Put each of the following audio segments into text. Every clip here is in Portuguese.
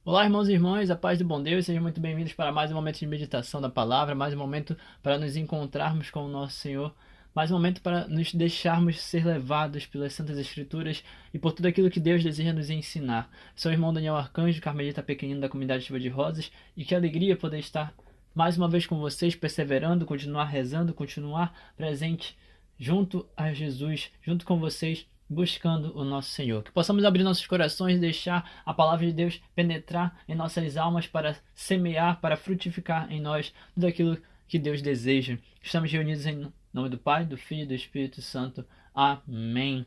Olá, irmãos e irmãs, a paz do bom Deus, sejam muito bem-vindos para mais um momento de meditação da palavra, mais um momento para nos encontrarmos com o nosso Senhor, mais um momento para nos deixarmos ser levados pelas Santas Escrituras e por tudo aquilo que Deus deseja nos ensinar. Sou o irmão Daniel Arcanjo, carmelita pequenino da comunidade Chuva de Rosas, e que alegria poder estar mais uma vez com vocês, perseverando, continuar rezando, continuar presente junto a Jesus, junto com vocês, buscando o nosso Senhor. Que possamos abrir nossos corações e deixar a palavra de Deus penetrar em nossas almas para semear, para frutificar em nós tudo aquilo que Deus deseja. Estamos reunidos em nome do Pai, do Filho e do Espírito Santo. Amém.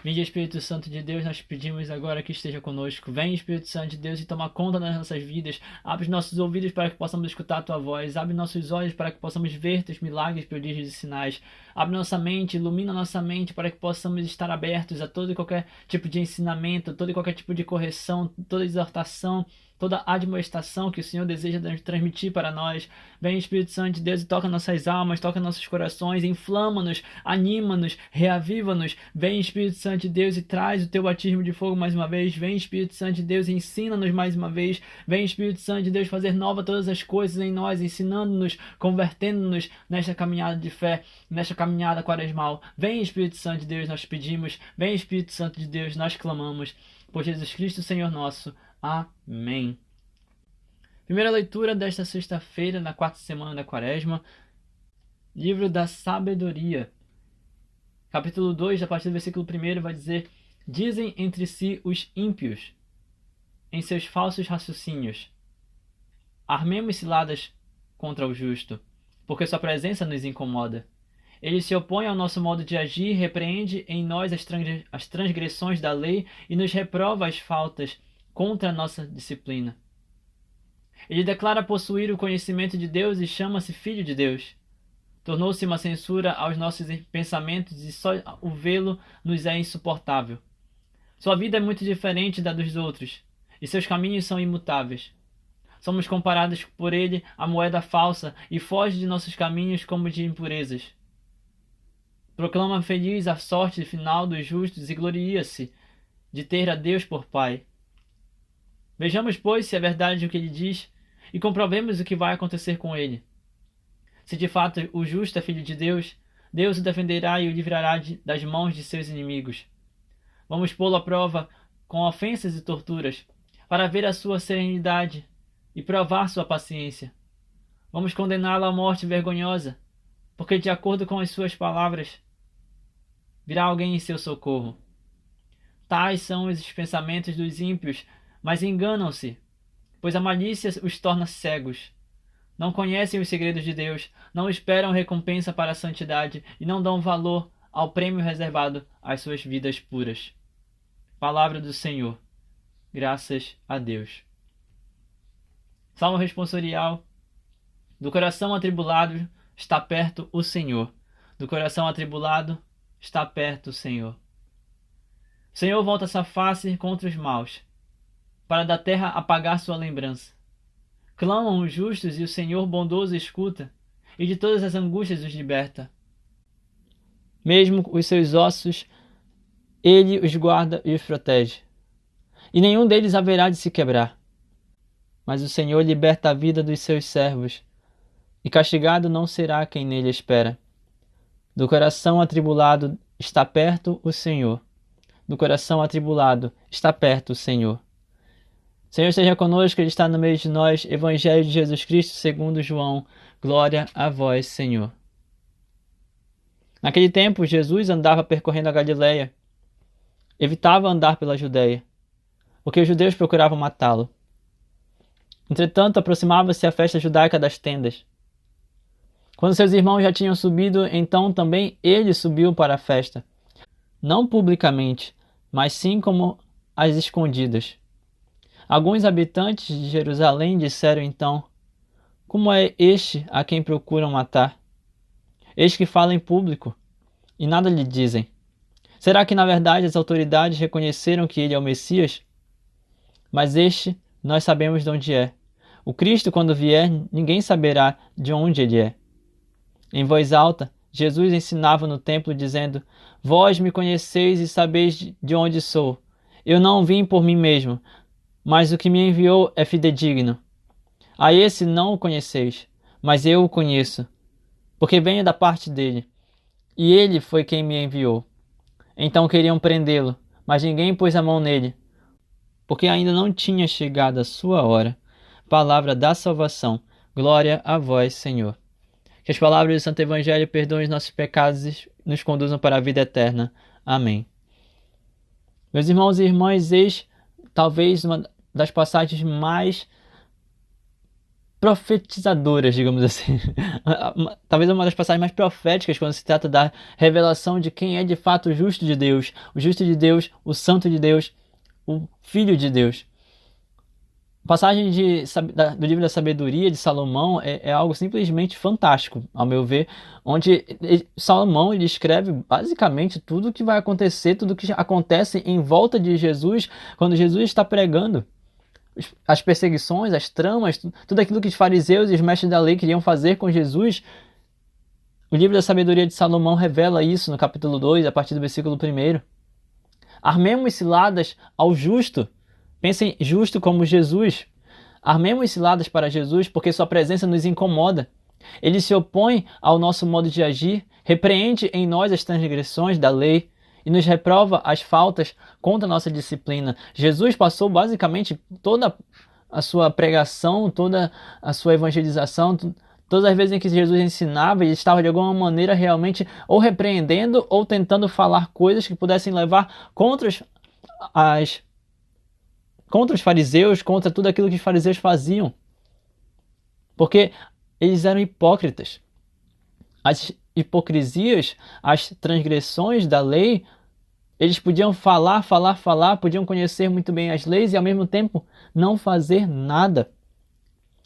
Vinde, Espírito Santo de Deus, nós pedimos agora que esteja conosco. Vem, Espírito Santo de Deus, e toma conta das nossas vidas. Abre os nossos ouvidos para que possamos escutar a Tua voz. Abre nossos olhos para que possamos ver Teus milagres, prodígios e sinais. Abre nossa mente, ilumina nossa mente para que possamos estar abertos a todo e qualquer tipo de ensinamento, todo e qualquer tipo de correção, toda exortação, toda admoestação que o Senhor deseja transmitir para nós. Vem, Espírito Santo de Deus, e toca nossas almas, toca nossos corações, inflama-nos, anima-nos, reaviva-nos. Vem, Espírito Santo de Deus, e traz o teu batismo de fogo mais uma vez. Vem, Espírito Santo de Deus, e ensina-nos mais uma vez. Vem, Espírito Santo de Deus, fazer nova todas as coisas em nós, ensinando-nos, convertendo-nos nesta caminhada de fé, nesta caminhada quaresmal. Vem, Espírito Santo de Deus, nós pedimos. Vem, Espírito Santo de Deus, nós clamamos. Por Jesus Cristo, Senhor nosso. Amém. Primeira leitura desta sexta-feira, na quarta semana da Quaresma, livro da Sabedoria. Capítulo 2, a partir do versículo 1, vai dizer: Dizem entre si os ímpios, em seus falsos raciocínios: armemos ciladas contra o justo, porque sua presença nos incomoda. Ele se opõe ao nosso modo de agir, repreende em nós as transgressões da lei e nos reprova as faltas contra a nossa disciplina. Ele declara possuir o conhecimento de Deus e chama-se Filho de Deus. Tornou-se uma censura aos nossos pensamentos e só o vê-lo nos é insuportável. Sua vida é muito diferente da dos outros e seus caminhos são imutáveis. Somos comparados por ele à moeda falsa e foge de nossos caminhos como de impurezas. Proclama feliz a sorte final dos justos e gloria-se de ter a Deus por Pai. Vejamos, pois, se é verdade o que ele diz e comprovemos o que vai acontecer com ele. Se de fato o justo é filho de Deus, Deus o defenderá e o livrará das mãos de seus inimigos. Vamos pô-lo à prova com ofensas e torturas, para ver a sua serenidade e provar sua paciência. Vamos condená-lo à morte vergonhosa, porque de acordo com as suas palavras, virá alguém em seu socorro. Tais são os pensamentos dos ímpios, mas enganam-se, pois a malícia os torna cegos. Não conhecem os segredos de Deus, não esperam recompensa para a santidade e não dão valor ao prêmio reservado às suas vidas puras. Palavra do Senhor. Graças a Deus. Salmo responsorial. Do coração atribulado está perto o Senhor. Do coração atribulado está perto o Senhor. O Senhor volta sua face contra os maus, para da terra apagar sua lembrança. Clamam os justos e o Senhor bondoso escuta, e de todas as angústias os liberta. Mesmo os seus ossos, ele os guarda e os protege. E nenhum deles haverá de se quebrar. Mas o Senhor liberta a vida dos seus servos, e castigado não será quem nele espera. Do coração atribulado está perto o Senhor. Do coração atribulado está perto o Senhor. Senhor esteja conosco, Ele está no meio de nós. Evangelho de Jesus Cristo segundo João. Glória a vós, Senhor. Naquele tempo, Jesus andava percorrendo a Galileia. Evitava andar pela Judéia, porque os judeus procuravam matá-lo. Entretanto, aproximava-se a festa judaica das tendas. Quando seus irmãos já tinham subido, então também ele subiu para a festa. Não publicamente, mas sim como às escondidas. Alguns habitantes de Jerusalém disseram então: como é este a quem procuram matar? Eis que fala em público, e nada lhe dizem. Será que na verdade as autoridades reconheceram que ele é o Messias? Mas este nós sabemos de onde é. O Cristo, quando vier, ninguém saberá de onde ele é. Em voz alta, Jesus ensinava no templo dizendo: vós me conheceis e sabeis de onde sou. Eu não vim por mim mesmo, mas o que me enviou é fidedigno. A esse não o conheceis, mas eu o conheço, porque venho da parte dele, e ele foi quem me enviou. Então queriam prendê-lo, mas ninguém pôs a mão nele, porque ainda não tinha chegado a sua hora. Palavra da salvação. Glória a vós, Senhor. Que as palavras do Santo Evangelho perdoem os nossos pecados e nos conduzam para a vida eterna. Amém. Meus irmãos e irmãs, eis talvez uma das passagens mais profetizadoras, digamos assim. Talvez uma das passagens mais proféticas quando se trata da revelação de quem é de fato o justo de Deus, o santo de Deus, o filho de Deus. A passagem do livro da sabedoria de Salomão é algo simplesmente fantástico, ao meu ver, onde Salomão ele escreve basicamente tudo o que vai acontecer, tudo o que acontece em volta de Jesus, quando Jesus está pregando. As perseguições, as tramas, tudo aquilo que os fariseus e os mestres da lei queriam fazer com Jesus. O livro da sabedoria de Salomão revela isso no capítulo 2, a partir do versículo 1. Armemos ciladas ao justo. Pensem justo como Jesus. Armemos ciladas para Jesus porque sua presença nos incomoda. Ele se opõe ao nosso modo de agir, repreende em nós as transgressões da lei e nos reprova as faltas contra a nossa disciplina. Jesus passou basicamente toda a sua pregação, toda a sua evangelização, todas as vezes em que Jesus ensinava, ele estava de alguma maneira realmente ou repreendendo ou tentando falar coisas que pudessem levar contra os fariseus, contra tudo aquilo que os fariseus faziam. Porque eles eram hipócritas. As hipocrisias, as transgressões da lei, eles podiam falar, podiam conhecer muito bem as leis e ao mesmo tempo não fazer nada.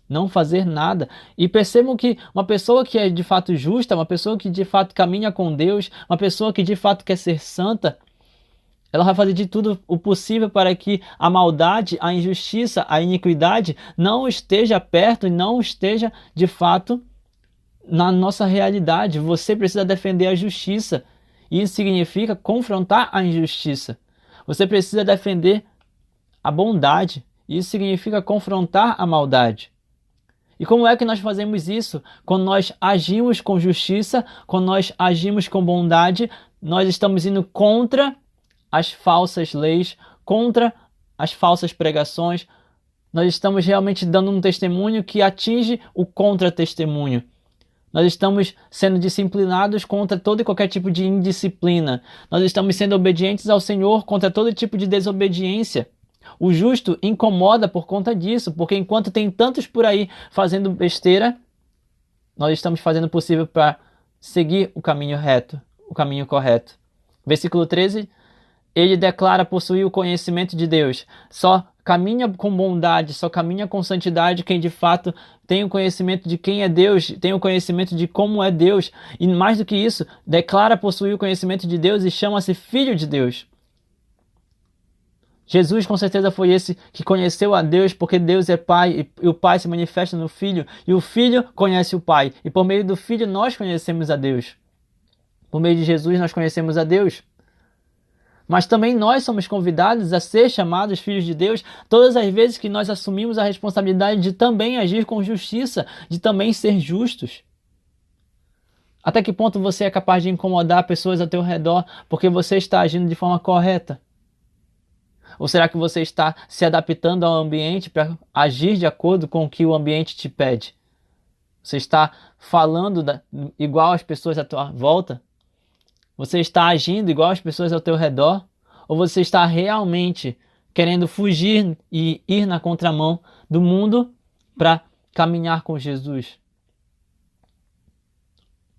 Não fazer nada. E percebam que uma pessoa que é de fato justa, uma pessoa que de fato caminha com Deus, uma pessoa que de fato quer ser santa, ela vai fazer de tudo o possível para que a maldade, a injustiça, a iniquidade não esteja perto e não esteja de fato na nossa realidade. Você precisa defender a justiça. Isso significa confrontar a injustiça. Você precisa defender a bondade. Isso significa confrontar a maldade. E como é que nós fazemos isso? Quando nós agimos com justiça, quando nós agimos com bondade, nós estamos indo contra as falsas leis, contra as falsas pregações. Nós estamos realmente dando um testemunho que atinge o contra-testemunho. Nós estamos sendo disciplinados contra todo e qualquer tipo de indisciplina. Nós estamos sendo obedientes ao Senhor contra todo tipo de desobediência. O justo incomoda por conta disso, porque enquanto tem tantos por aí fazendo besteira, nós estamos fazendo o possível para seguir o caminho reto, o caminho correto. Versículo 13, ele declara possuir o conhecimento de Deus. Só caminha com bondade, só caminha com santidade quem de fato tem o conhecimento de quem é Deus, tem o conhecimento de como é Deus. E mais do que isso, declara possuir o conhecimento de Deus e chama-se filho de Deus. Jesus com certeza foi esse que conheceu a Deus, porque Deus é Pai e o Pai se manifesta no Filho e o Filho conhece o Pai. E por meio do Filho nós conhecemos a Deus. Por meio de Jesus nós conhecemos a Deus. Mas também nós somos convidados a ser chamados filhos de Deus todas as vezes que nós assumimos a responsabilidade de também agir com justiça, de também ser justos. Até que ponto você é capaz de incomodar pessoas ao teu redor porque você está agindo de forma correta? Ou será que você está se adaptando ao ambiente para agir de acordo com o que o ambiente te pede? Você está falando igual às pessoas à tua volta? Você está agindo igual às pessoas ao teu redor? Ou você está realmente querendo fugir e ir na contramão do mundo para caminhar com Jesus?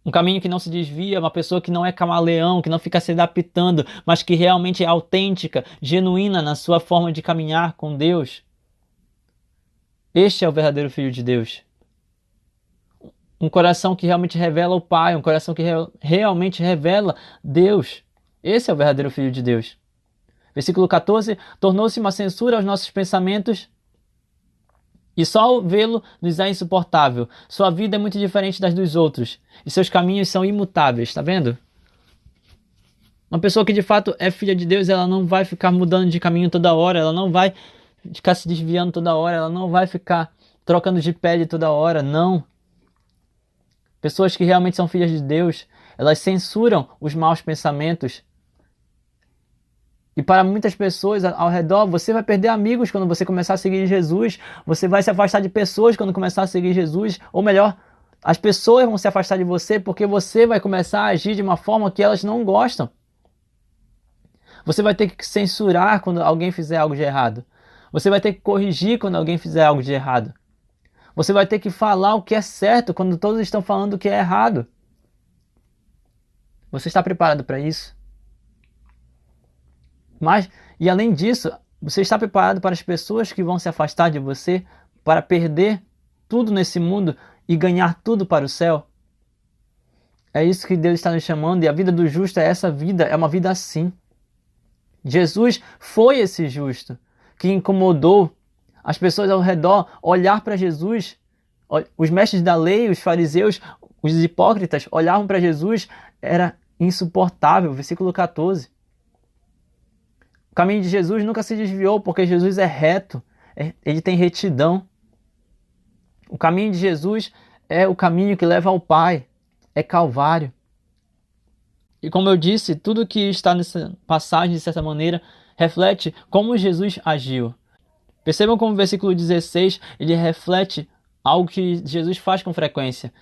Um caminho que não se desvia, uma pessoa que não é camaleão, que não fica se adaptando, mas que realmente é autêntica, genuína na sua forma de caminhar com Deus. Este é o verdadeiro Filho de Deus. Um coração que realmente revela o Pai, um coração que realmente revela Deus. Esse é o verdadeiro Filho de Deus. Versículo 14, tornou-se uma censura aos nossos pensamentos e só vê-lo nos é insuportável. Sua vida é muito diferente das dos outros e seus caminhos são imutáveis, está vendo? Uma pessoa que de fato é filha de Deus, ela não vai ficar mudando de caminho toda hora, ela não vai ficar se desviando toda hora, ela não vai ficar trocando de pele toda hora, não. Pessoas que realmente são filhas de Deus, elas censuram os maus pensamentos. E para muitas pessoas ao redor, você vai perder amigos quando você começar a seguir Jesus, você vai se afastar de pessoas quando começar a seguir Jesus, ou melhor, as pessoas vão se afastar de você porque você vai começar a agir de uma forma que elas não gostam. Você vai ter que censurar quando alguém fizer algo de errado. Você vai ter que corrigir quando alguém fizer algo de errado. Você vai ter que falar o que é certo quando todos estão falando o que é errado. Você está preparado para isso? E além disso, você está preparado para as pessoas que vão se afastar de você, para perder tudo nesse mundo e ganhar tudo para o céu? É isso que Deus está nos chamando, e a vida do justo é essa vida, é uma vida assim. Jesus foi esse justo que incomodou as pessoas ao redor olhar para Jesus. Os mestres da lei, os fariseus, os hipócritas olhavam para Jesus, era insuportável. Versículo 14. O caminho de Jesus nunca se desviou, porque Jesus é reto, ele tem retidão. O caminho de Jesus é o caminho que leva ao Pai, é Calvário. E como eu disse, tudo que está nessa passagem, de certa maneira, reflete como Jesus agiu. Percebam como o versículo 16, ele reflete algo que Jesus faz com frequência.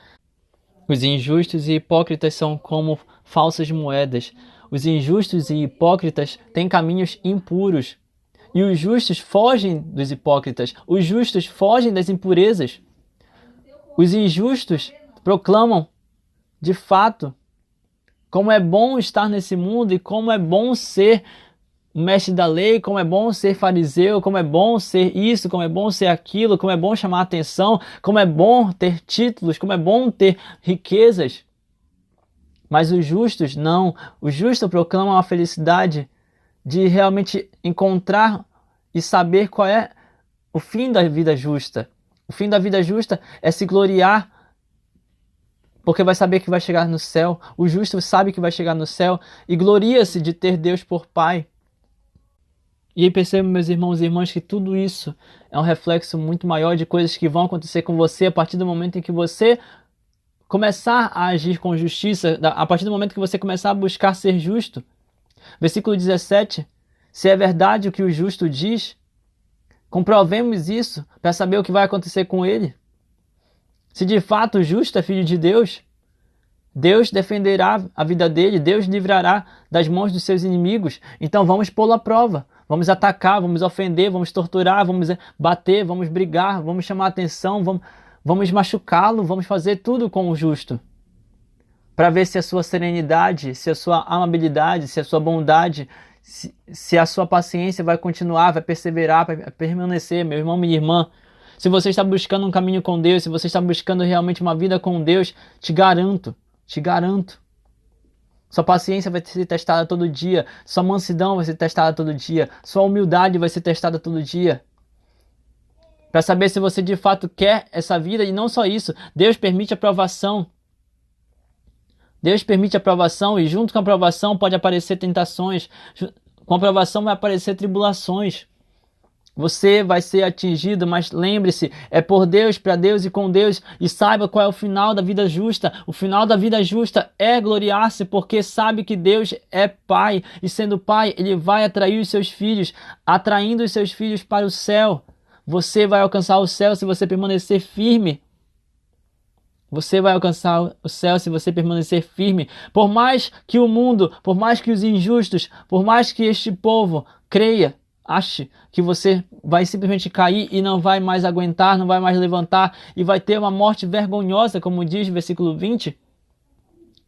Os injustos e hipócritas são como falsas moedas. Os injustos e hipócritas têm caminhos impuros. E os justos fogem dos hipócritas. Os justos fogem das impurezas. Os injustos proclamam, de fato, como é bom estar nesse mundo e como é bom ser mestre da lei, como é bom ser fariseu, como é bom ser isso, como é bom ser aquilo, como é bom chamar atenção, como é bom ter títulos, como é bom ter riquezas. Mas os justos não. Os justos proclamam a felicidade de realmente encontrar e saber qual é o fim da vida justa. O fim da vida justa é se gloriar, porque vai saber que vai chegar no céu. O justo sabe que vai chegar no céu e gloria-se de ter Deus por Pai. E aí percebam, meus irmãos e irmãs, que tudo isso é um reflexo muito maior de coisas que vão acontecer com você a partir do momento em que você começar a agir com justiça, a partir do momento que você começar a buscar ser justo. Versículo 17. Se é verdade o que o justo diz, comprovemos isso para saber o que vai acontecer com ele. Se de fato o justo é filho de Deus, Deus defenderá a vida dele, Deus livrará das mãos dos seus inimigos. Então vamos pô-lo à prova, vamos atacar, vamos ofender, vamos torturar, vamos bater, vamos brigar, vamos chamar atenção, vamos machucá-lo, vamos fazer tudo com o justo. Para ver se a sua serenidade, se a sua amabilidade, se a sua bondade, se a sua paciência vai continuar, vai perseverar, vai permanecer, meu irmão, minha irmã. Se você está buscando um caminho com Deus, se você está buscando realmente uma vida com Deus, te garanto. Sua paciência vai ser testada todo dia, sua mansidão vai ser testada todo dia, sua humildade vai ser testada todo dia. Para saber se você de fato quer essa vida, e não só isso, Deus permite a provação. Deus permite a provação e junto com a provação pode aparecer tentações, com a provação vai aparecer tribulações. Você vai ser atingido, mas lembre-se, é por Deus, para Deus e com Deus, e saiba qual é o final da vida justa. O final da vida justa é gloriar-se, porque sabe que Deus é Pai, e sendo Pai, Ele vai atrair os seus filhos, atraindo os seus filhos para o céu. Você vai alcançar o céu se você permanecer firme. Você vai alcançar o céu se você permanecer firme. Por mais que o mundo, por mais que os injustos, por mais que este povo creia, ache que você vai simplesmente cair e não vai mais aguentar, não vai mais levantar e vai ter uma morte vergonhosa, como diz o versículo 20.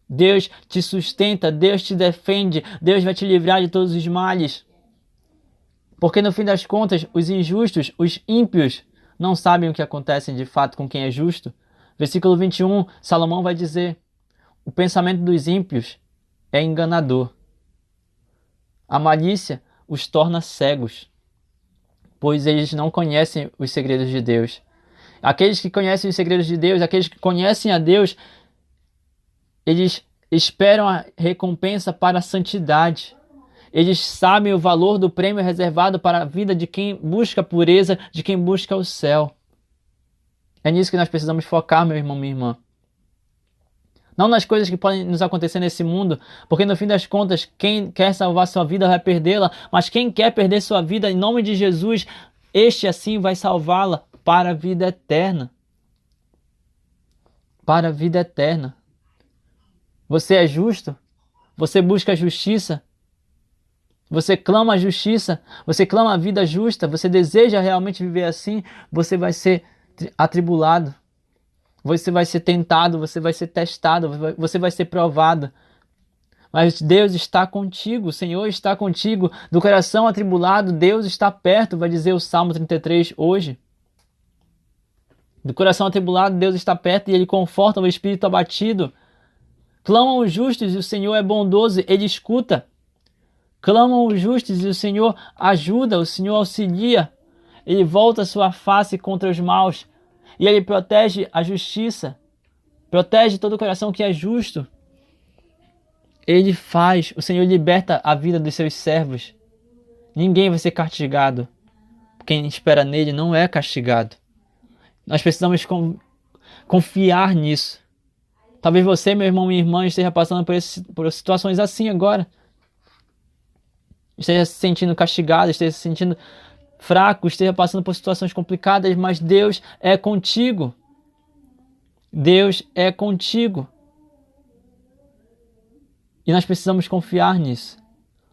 Deus te sustenta, Deus te defende, Deus vai te livrar de todos os males. Porque no fim das contas, os injustos, os ímpios, não sabem o que acontece de fato com quem é justo. Versículo 21, Salomão vai dizer: o pensamento dos ímpios é enganador. A malícia os torna cegos, pois eles não conhecem os segredos de Deus. Aqueles que conhecem os segredos de Deus, aqueles que conhecem a Deus, eles esperam a recompensa para a santidade. Eles sabem o valor do prêmio reservado para a vida de quem busca a pureza, de quem busca o céu. É nisso que nós precisamos focar, meu irmão, minha irmã. Não nas coisas que podem nos acontecer nesse mundo, porque no fim das contas, quem quer salvar sua vida vai perdê-la, mas quem quer perder sua vida em nome de Jesus, este assim vai salvá-la para a vida eterna. Para a vida eterna. Você é justo? Você busca a justiça? Você clama a justiça? Você clama a vida justa? Você deseja realmente viver assim? Você vai ser atribulado. Você vai ser tentado, você vai ser testado, você vai ser provado. Mas Deus está contigo, o Senhor está contigo. Do coração atribulado, Deus está perto, vai dizer o Salmo 33 hoje. Do coração atribulado, Deus está perto e Ele conforta o espírito abatido. Clamam os justos e o Senhor é bondoso, Ele escuta. Clamam os justos e o Senhor ajuda, o Senhor auxilia. Ele volta a sua face contra os maus. E Ele protege a justiça, protege todo o coração que é justo. Ele faz, o Senhor liberta a vida dos seus servos. Ninguém vai ser castigado. Quem espera nele não é castigado. Nós precisamos confiar nisso. Talvez você, meu irmão, minha irmã, esteja passando por situações assim agora. Esteja se sentindo castigado, esteja se sentindo fraco, esteja passando por situações complicadas, mas Deus é contigo. Deus é contigo. E nós precisamos confiar nisso.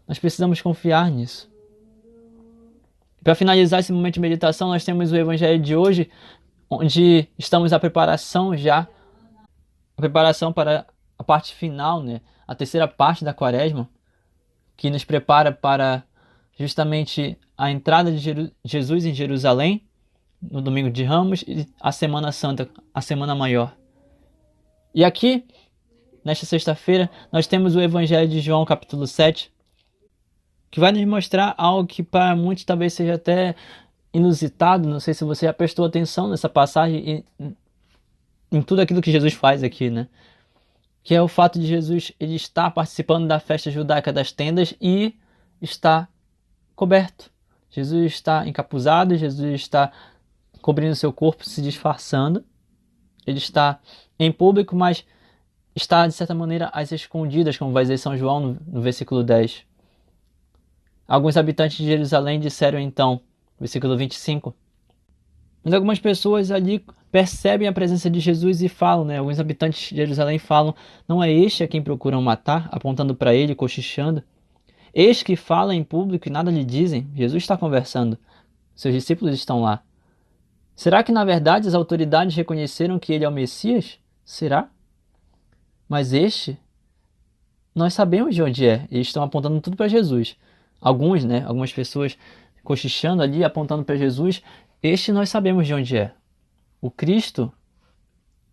Nós precisamos confiar nisso. Para finalizar esse momento de meditação, nós temos o Evangelho de hoje, onde estamos a preparação para a parte final, né? A terceira parte da Quaresma, que nos prepara para justamente a entrada de Jesus em Jerusalém, no domingo de Ramos, e a Semana Santa, a Semana Maior. E aqui, nesta sexta-feira, nós temos o Evangelho de João, capítulo 7, que vai nos mostrar algo que para muitos talvez seja até inusitado. Não sei se você já prestou atenção nessa passagem e em tudo aquilo que Jesus faz aqui, né? Que é o fato de Jesus ele estar participando da festa judaica das tendas e está coberto. Jesus está encapuzado, Jesus está cobrindo seu corpo, se disfarçando. Ele está em público, mas está de certa maneira às escondidas, como vai dizer São João no versículo 10. Alguns habitantes de Jerusalém disseram então, versículo 25, mas algumas pessoas ali percebem a presença de Jesus e falam, né? Alguns habitantes de Jerusalém falam, não é este a quem procuram matar, apontando para ele, cochichando. Este que fala em público e nada lhe dizem, Jesus está conversando, seus discípulos estão lá. Será que na verdade as autoridades reconheceram que ele é o Messias? Será? Mas este, nós sabemos de onde é, eles estão apontando tudo para Jesus. Alguns, né? Algumas pessoas cochichando ali, apontando para Jesus, este nós sabemos de onde é. O Cristo,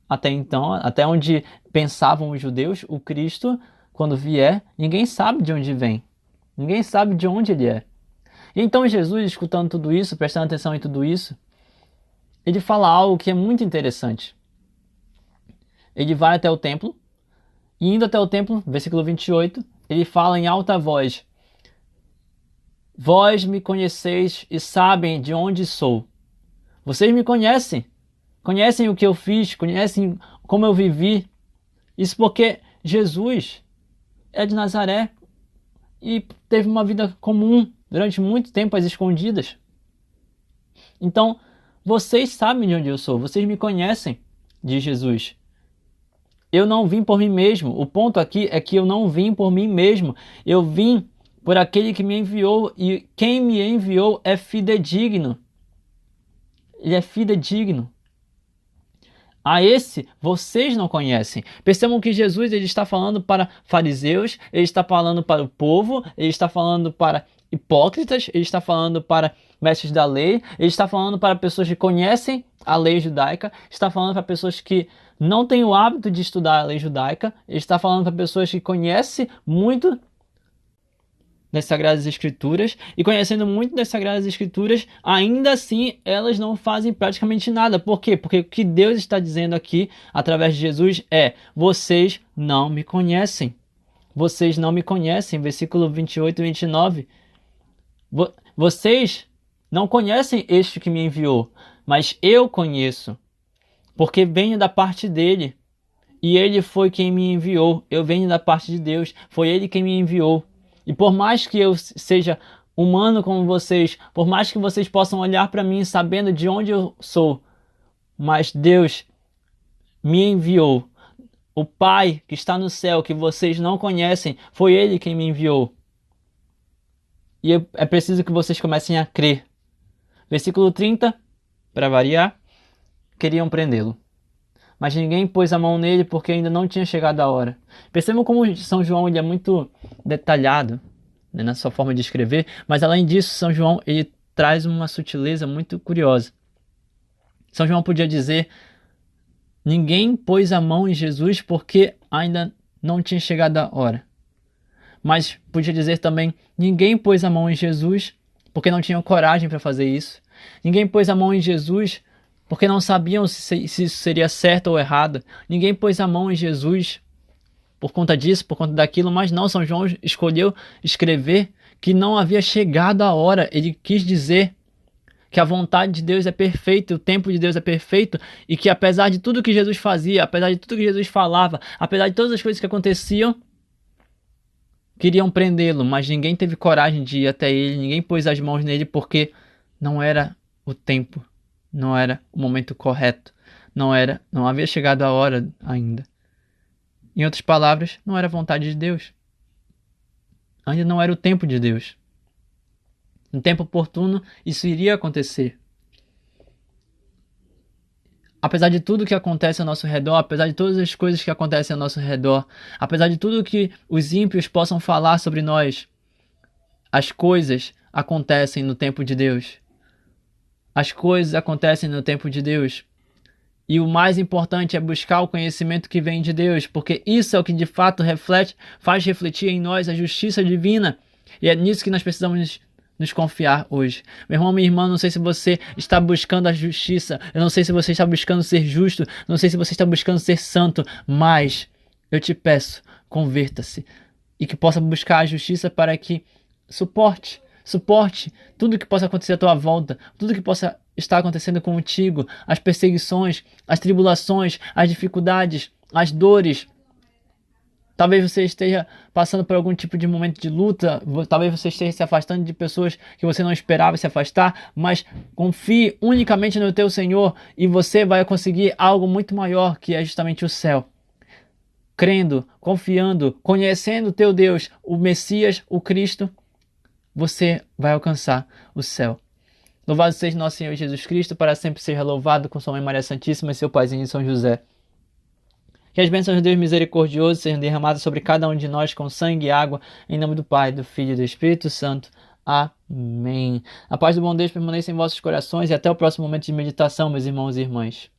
até então, até onde pensavam os judeus, o Cristo, quando vier, ninguém sabe de onde vem. Ninguém sabe de onde ele é. E então Jesus, escutando tudo isso, prestando atenção em tudo isso, ele fala algo que é muito interessante. Ele vai até o templo, e indo até o templo, versículo 28, ele fala em alta voz, vós me conheceis e sabem de onde sou. Vocês me conhecem. Conhecem o que eu fiz, conhecem como eu vivi. Isso porque Jesus é de Nazaré e teve uma vida comum durante muito tempo às escondidas. Então, vocês sabem de onde eu sou, vocês me conhecem, diz Jesus. Eu não vim por mim mesmo. O ponto aqui é que eu não vim por mim mesmo. Eu vim por aquele que me enviou, e quem me enviou é fidedigno. Ele é fidedigno. A esse vocês não conhecem. Percebam que Jesus ele está falando para fariseus, ele está falando para o povo, ele está falando para hipócritas, ele está falando para mestres da lei, ele está falando para pessoas que conhecem a lei judaica, está falando para pessoas que não têm o hábito de estudar a lei judaica, ele está falando para pessoas que conhecem muito das Sagradas Escrituras, e conhecendo muito das Sagradas Escrituras, ainda assim elas não fazem praticamente nada. Por quê? Porque o que Deus está dizendo aqui, através de Jesus, é: vocês não me conhecem. vocês não me conhecem. Versículo 28 e 29. Vocês não conhecem este que me enviou, mas eu conheço, porque venho da parte dele. E ele foi quem me enviou. Eu venho da parte de Deus. Foi ele quem me enviou. E por mais que eu seja humano como vocês, por mais que vocês possam olhar para mim sabendo de onde eu sou, mas Deus me enviou. O Pai que está no céu, que vocês não conhecem, foi ele quem me enviou. E é preciso que vocês comecem a crer. Versículo 30, para variar, queriam prendê-lo. Mas ninguém pôs a mão nele porque ainda não tinha chegado a hora. Percebam como São João ele é muito detalhado, né, na sua forma de escrever, mas além disso, São João ele traz uma sutileza muito curiosa. São João podia dizer: ninguém pôs a mão em Jesus porque ainda não tinha chegado a hora. Mas podia dizer também: ninguém pôs a mão em Jesus porque não tinham coragem para fazer isso. Ninguém pôs a mão em Jesus porque não sabiam se isso seria certo ou errado. Ninguém pôs a mão em Jesus por conta disso, por conta daquilo, mas não, São João escolheu escrever que não havia chegado a hora. Ele quis dizer que a vontade de Deus é perfeita, o tempo de Deus é perfeito, e que apesar de tudo que Jesus fazia, apesar de tudo que Jesus falava, apesar de todas as coisas que aconteciam, queriam prendê-lo, mas ninguém teve coragem de ir até ele, ninguém pôs as mãos nele porque não era o tempo. Não era o momento correto. Não havia chegado a hora ainda. Em outras palavras, não era a vontade de Deus. Ainda não era o tempo de Deus. No tempo oportuno, isso iria acontecer. Apesar de tudo que acontece ao nosso redor, apesar de todas as coisas que acontecem ao nosso redor, apesar de tudo que os ímpios possam falar sobre nós, as coisas acontecem no tempo de Deus. As coisas acontecem no tempo de Deus. E o mais importante é buscar o conhecimento que vem de Deus, porque isso é o que de fato faz refletir em nós a justiça divina. E é nisso que nós precisamos nos confiar hoje. Meu irmão, minha irmã, não sei se você está buscando a justiça, eu não sei se você está buscando ser justo, não sei se você está buscando ser santo, mas eu te peço, converta-se e que possa buscar a justiça para que suporte tudo que possa acontecer à tua volta, tudo que possa estar acontecendo contigo, as perseguições, as tribulações, as dificuldades, as dores. Talvez você esteja passando por algum tipo de momento de luta, talvez você esteja se afastando de pessoas que você não esperava se afastar, mas confie unicamente no teu Senhor e você vai conseguir algo muito maior, que é justamente o céu. Crendo, confiando, conhecendo o teu Deus, o Messias, o Cristo, você vai alcançar o céu. Louvado seja nosso Senhor Jesus Cristo, para sempre seja louvado, com sua mãe Maria Santíssima e seu paizinho São José. Que as bênçãos de Deus misericordioso sejam derramadas sobre cada um de nós com sangue e água, em nome do Pai, do Filho e do Espírito Santo. Amém. A paz do bom Deus permaneça em vossos corações e até o próximo momento de meditação, meus irmãos e irmãs.